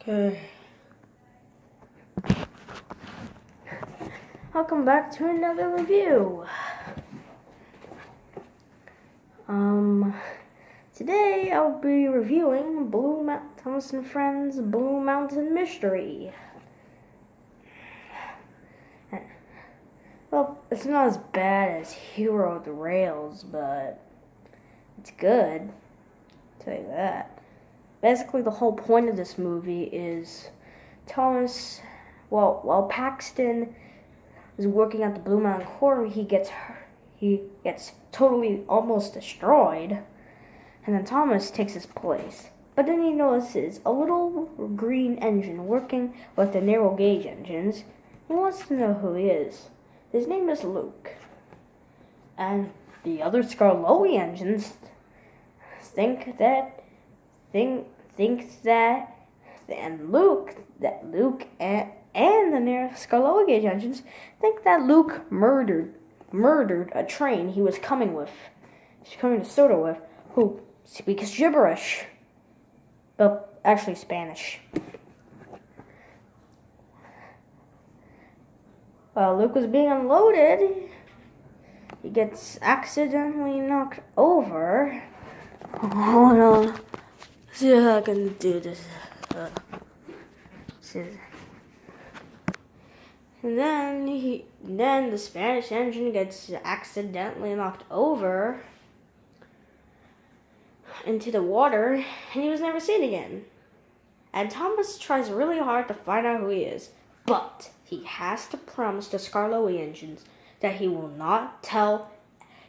Okay. Welcome back to another review. Today I'll be reviewing Thomas and Friends Blue Mountain Mystery. Well, it's not as bad as Hero of the Rails, but it's good. I'll tell you that. Basically, the whole point of this movie is Thomas, while Paxton is working at the Blue Mountain Quarry, he gets totally almost destroyed, and then Thomas takes his place. But then he notices a little green engine working with the narrow gauge engines. He wants to know who he is. His name is Luke. And the other Scarlowi engines think that Luke and the near Scarlowi gauge engines think that Luke murdered a train he was coming to Soda with, who speaks gibberish. Well, actually Spanish. While Luke was being unloaded, he gets accidentally knocked over. Hold on. See if I can do this. And then the Spanish engine gets accidentally knocked over into the water, and he was never seen again. And Thomas tries really hard to find out who he is, but he has to promise the Scarlowi engines that he will not tell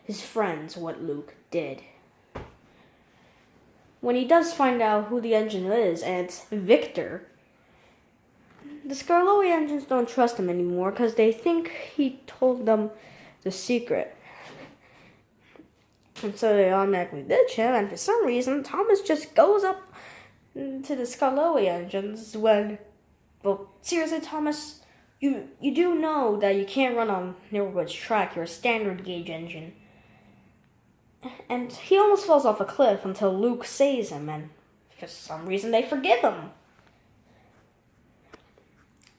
his friends what Luke did. When he does find out who the engine is, and it's Victor, the Scarlowi engines don't trust him anymore because they think he told them the secret. And so they automatically ditch him, and for some reason, Thomas just goes up to the Scarlowi engines when, well, seriously, Thomas, you do know that you can't run on narrow gauge track. You're a standard gauge engine. And he almost falls off a cliff until Luke saves him, and for some reason they forgive him.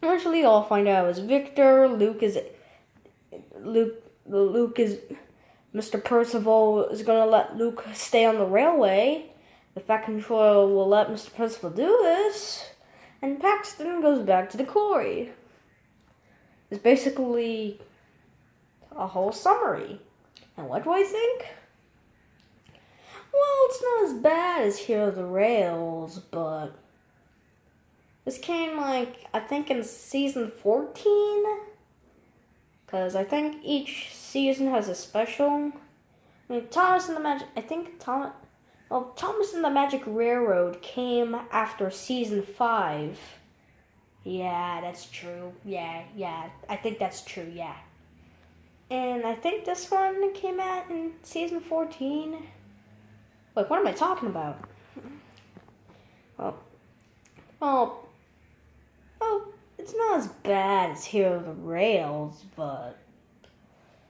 Eventually, all find out it was Victor. Luke is Mr. Percival is gonna let Luke stay on the railway. The Fat Controller will let Mr. Percival do this, and Paxton goes back to the quarry. It's basically a whole summary. And what do I think? Well, it's not as bad as Hero of the Rails, but this came, I think in season 14? Because I think each season has a special. I mean, Thomas and the Magic Railroad came after season 5. Yeah, that's true. Yeah, I think that's true, yeah. And I think this one came out in season 14. Like, what am I talking about? Well, it's not as bad as Hero of the Rails, but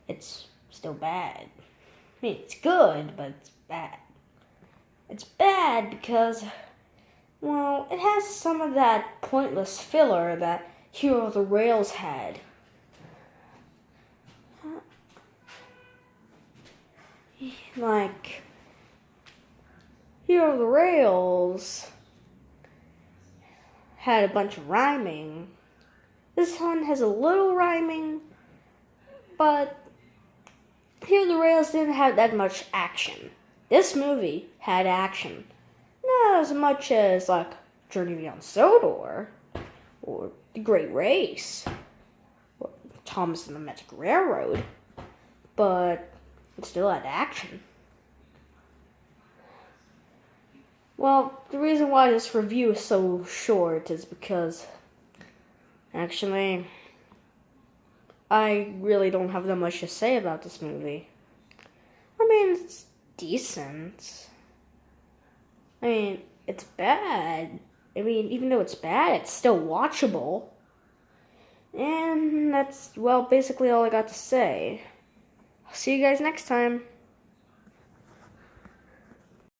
it's still bad. I mean, it's good, but it's bad. It's bad because, well, it has some of that pointless filler that Hero of the Rails had. Like, Hero of the Rails had a bunch of rhyming. This one has a little rhyming, but Hero of the Rails didn't have that much action. This movie had action. Not as much as, like, Journey Beyond Sodor, or The Great Race, or Thomas and the Magic Railroad, but it still had action. Well, the reason why this review is so short is because, actually, I really don't have that much to say about this movie. I mean, it's decent. I mean, it's bad. I mean, even though it's bad, it's still watchable. And that's, well, basically all I got to say. I'll see you guys next time.